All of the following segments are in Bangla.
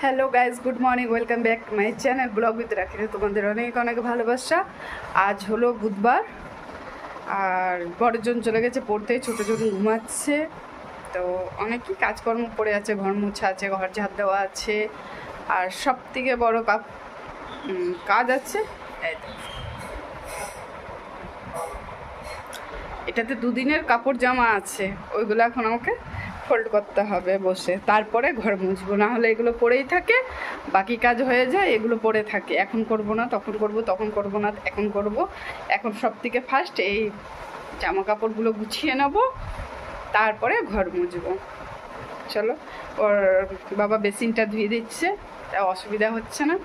Hello guys, good morning, welcome back to my channel blog with রাখি। তোমাদের অনেক অনেক ভালোবাসা। আজ হলো বুধবার, আর বড়জন চলে গেছে পড়তে, ছোটোজন ঘুমাচ্ছে। তো অনেকই কাজকর্ম পড়ে আছে, ঘর মোছা আছে, ঘর ঝাড় দেওয়া আছে, আর সব থেকে বড়ো কাজ আছে এটাতে দুদিনের কাপড় জামা আছে, ওইগুলো এখন আমাকে ফোল্ড করতে হবে বসে, তারপরে ঘর মুছবো। না হলে এগুলো পড়েই থাকে, বাকি কাজ হয়ে যায়, এগুলো পড়ে থাকে। এখন করব না, তখন করব, তখন করব না, এখন করব। এখন সব থেকে ফার্স্ট এই জামা কাপড়গুলো গুছিয়ে নেব, তারপরে ঘর মুছবো। চলো, ওর বাবা বেসিনটা ধুয়ে দিচ্ছে, তা অসুবিধা হচ্ছে না,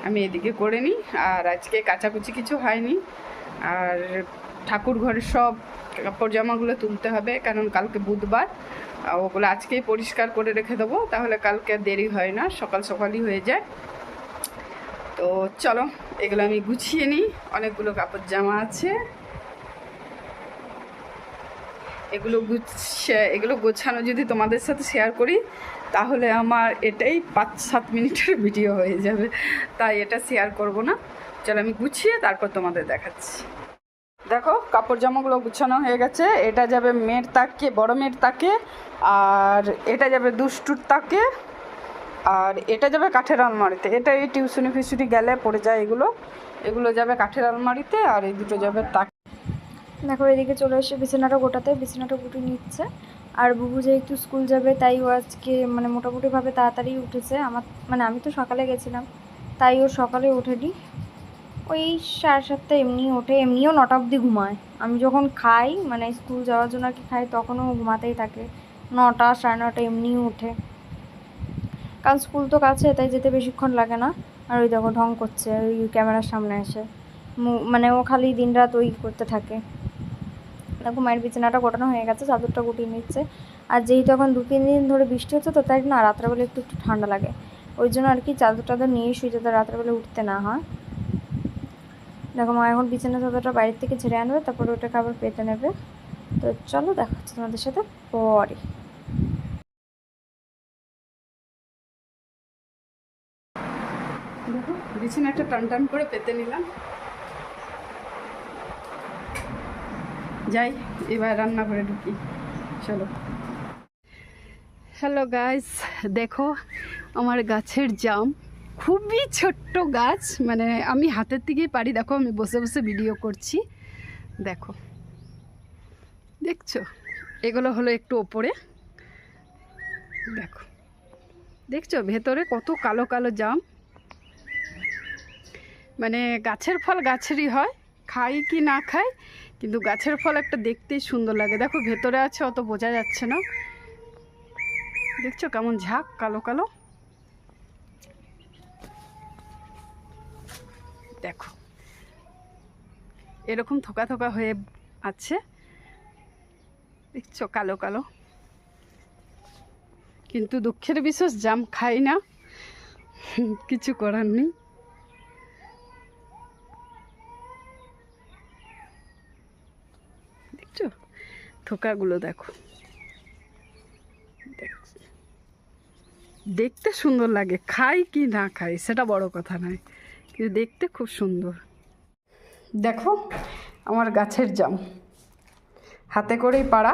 আমি এদিকে করে নিই। আর আজকে কাচাকুচি কিছু হয়নি, আর ঠাকুর ঘরের সব কাপড় জামাগুলো তুলতে হবে, কারণ কালকে বুধবার। ওগুলো আজকেই পরিষ্কার করে রেখে দেবো, তাহলে কালকে দেরি হয় না, সকাল সকালই হয়ে যায়। তো চলো, এগুলো আমি গুছিয়ে নিই। অনেকগুলো কাপড় জামা আছে, এগুলো গোছানো যদি তোমাদের সাথে শেয়ার করি, তাহলে আমার এটাই 5-7 মিনিটের ভিডিও হয়ে যাবে, তাই এটা শেয়ার করব না। চলো, আমি গুছিয়ে তারপর তোমাদের দেখাচ্ছি। দেখো, কাপড় জামাগুলো গুছানো হয়ে গেছে। এটা যাবে মেয়ের তাকে, বড় মেয়ের তাকে, আর এটা যাবে দুষ্টুর তাকে, আর এটা যাবে কাঠের আলমারিতে। এটা এই টিউশনি ফিউশনি গেলে পড়ে যায়, এগুলো যাবে কাঠের আলমারিতে, আর এই দুটো যাবে তাকে। দেখো, এদিকে চলে এসে বিছানাটা গুটিয়ে নিচ্ছে। আর বুবু যেহেতু স্কুল যাবে, তাই ও আজকে মোটামুটিভাবে তাড়াতাড়ি উঠেছে। আমি তো সকালে গেছিলাম, তাই ও সকালে ওঠেনি, ওই 7:30 এমনিই ওঠে। এমনিও 9টা অবধি ঘুমায়। আমি যখন খাই, স্কুল যাওয়ার জন্য আর কি খাই, তখনও ঘুমাতেই থাকে। 9টা 9:30 এমনিই ওঠে, কারণ স্কুল তো কাছে, তাই যেতে বেশিক্ষণ লাগে না। আর ওই দেখো ঢং করছে ওই ক্যামেরার সামনে এসে, ও খালি দিন রাত ওই করতে থাকে। দেখো, মায়ের বিছানাটা গোটানো হয়ে গেছে, চাদরটা গুটিয়ে নিচ্ছে। আর যেহেতু এখন 2-3 দিন ধরে বৃষ্টি হচ্ছে, তো তাই না রাত্রেবেলা একটু ঠান্ডা লাগে, ওই জন্য আর কি চাদর টাদর নিয়ে শুয়ে, যাতে রাত্রেবেলা উঠতে না হয়। দেখো, মা এখন বিছানা চাদরটা বাইরের থেকে ছেড়ে আনবে, তারপরে ওটাকে আবার পেতে নেবে। তো চলো, দেখা হচ্ছে তোমাদের সাথে পরে। দেখো, বিছানাটা টান টান করে পেতে নিলাম। যাই, এবার রান্না করে ঢুকি। চলো। হ্যালো গাইস, দেখো আমার গাছের জাম, খুবই ছোট্ট গাছ, আমি হাতের থেকেই পারি। দেখো, আমি বসে বসে ভিডিও করছি, দেখো, দেখছো? এগুলো হলো একটু ওপরে, দেখো, দেখছো ভেতরে কত কালো কালো জাম। গাছের ফল গাছেরই হয়, খাই কি না খাই, কিন্তু গাছের ফল একটা দেখতেই সুন্দর লাগে। দেখো, ভেতরে আছে, অত বোঝা যাচ্ছে না। দেখছো কেমন ঝাঁক কালো কালো, দেখো এরকম থোকা থোকা হয়ে আছে, দেখছো কালো কালো। কিন্তু দুঃখের বিশেষ জাম খাই না, কিছু করার নেই। দেখছো থোকাগুলো, দেখো, দেখতে সুন্দর লাগে, খাই কি না খাই সেটা বড় কথা নয়, কিন্তু দেখতে খুব সুন্দর। দেখো আমার গাছের জাম, হাতে করেই পাড়া।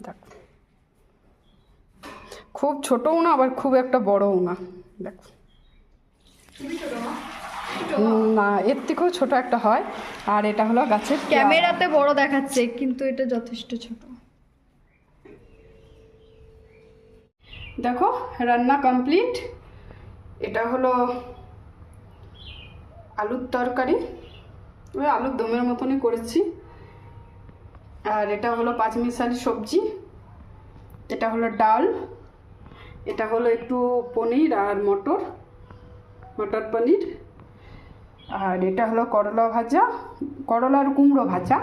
দেখো, খুব ছোটও না, আবার খুব একটা বড়ও না। দেখো, না, এর থেকেও ছোট একটা হয়। আর এটা হলো গাছের ক্যামেরাতে বড় দেখাচ্ছে, কিন্তু এটা যথেষ্ট ছোট। দেখো, রান্না কমপ্লিট। এটা হলো আলুর তরকারি, ওই আলুর দমের মতনই করেছি। আর এটা হলো পাঁচমিশালি সবজি, এটা হলো ডাল, এটা হলো একটু পনির আর মটর পনির, আর এটা হলো করলা ভাজা, করলা আর কুমড়ো ভাজা,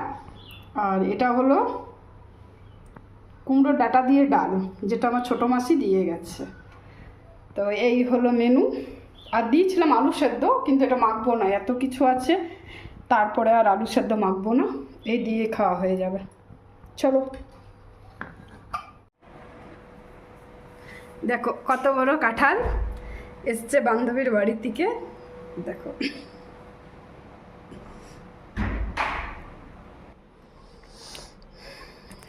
আর এটা হলো কুমড়োর ডাঁটা দিয়ে ডাল, যেটা আমার ছোটো মাসি দিয়ে গেছে। তো এই হলো মেনু। আর দিয়েছিলাম আলু সেদ্ধ, কিন্তু এটা মাখবো না, এত কিছু আছে, তারপরে আর আলু সেদ্ধ মাখবো না, এই দিয়ে খাওয়া হয়ে যাবে। চলো। দেখো কত বড় কাঁঠাল এসছে বান্ধবীর বাড়ি থেকে, দেখো।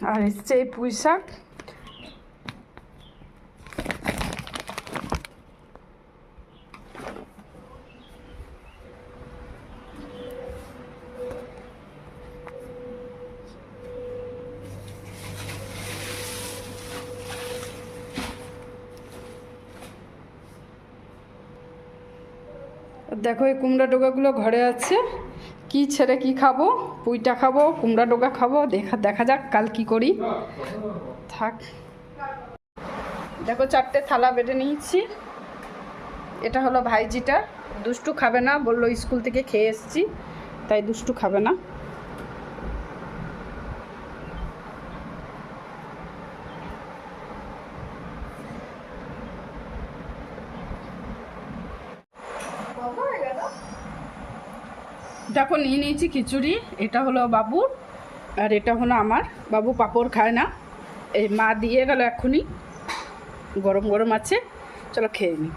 আর এসছে এই পুঁই শাক। দেখো এই কুমড়া ডোকাগুলো ঘরে আছে, কি ছেড়ে কি খাবো, পুঁইটা খাবো, কুমড়া ডোকা খাবো, দেখা যাক কাল কি করি। থাক, দেখো 4টে থালা বেড়ে নিয়েছি। এটা হলো ভাইজিটা, দুষ্টু খাবে না, বললো স্কুল থেকে খেয়ে এসেছি, তাই দুষ্টু খাবে না। দেখো নিয়ে নিয়েছি খিচুড়ি, এটা হলো বাবুর আর এটা হলো আমার। বাবু পাঁপড় খায় না, এই মা দিয়ে গেল এক্ষুনি, গরম গরম আছে, চলো খেয়ে নিই।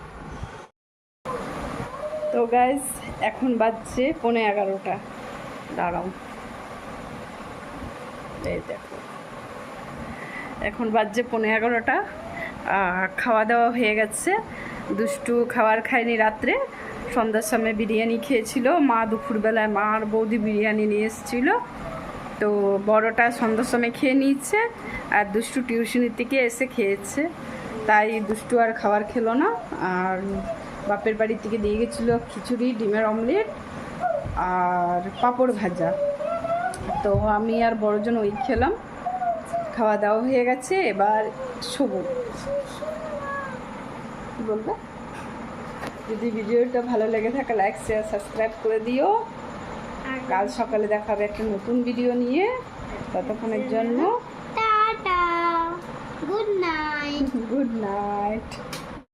তো গাইজ এখন বাজছে 11:15। দাঁড়াও, এই দেখো এখন বাজছে 11:15। খাওয়া দাওয়া হয়ে গেছে। দুষ্টু খাবার খায়নি রাত্রে, সন্ধ্যার সময় বিরিয়ানি খেয়েছিল মা, দুপুরবেলায় মা আর বৌদি বিরিয়ানি নিয়ে এসেছিলো, তো বড়টা সন্ধ্যার সময় খেয়ে নিয়েছে আর দুষ্টু টিউশনির থেকে এসে খেয়েছে, তাই দুষ্টু আর খাবার খেলো না। আর বাপের বাড়ি থেকে দিয়ে গেছিলো খিচুড়ি, ডিমের অমলেট আর পাঁপড় ভাজা, তো আমি আর বড়জন ওই খেলাম। খাওয়া দাওয়া হয়ে গেছে, এবার শোবো। কী বলবো, যদি ভিডিওটা ভালো লেগে থাকে লাইক শেয়ার সাবস্ক্রাইব করে দিও। কাল সকালে দেখা হবে একটা নতুন ভিডিও নিয়ে, ততক্ষণের জন্য tata, good night. Good night.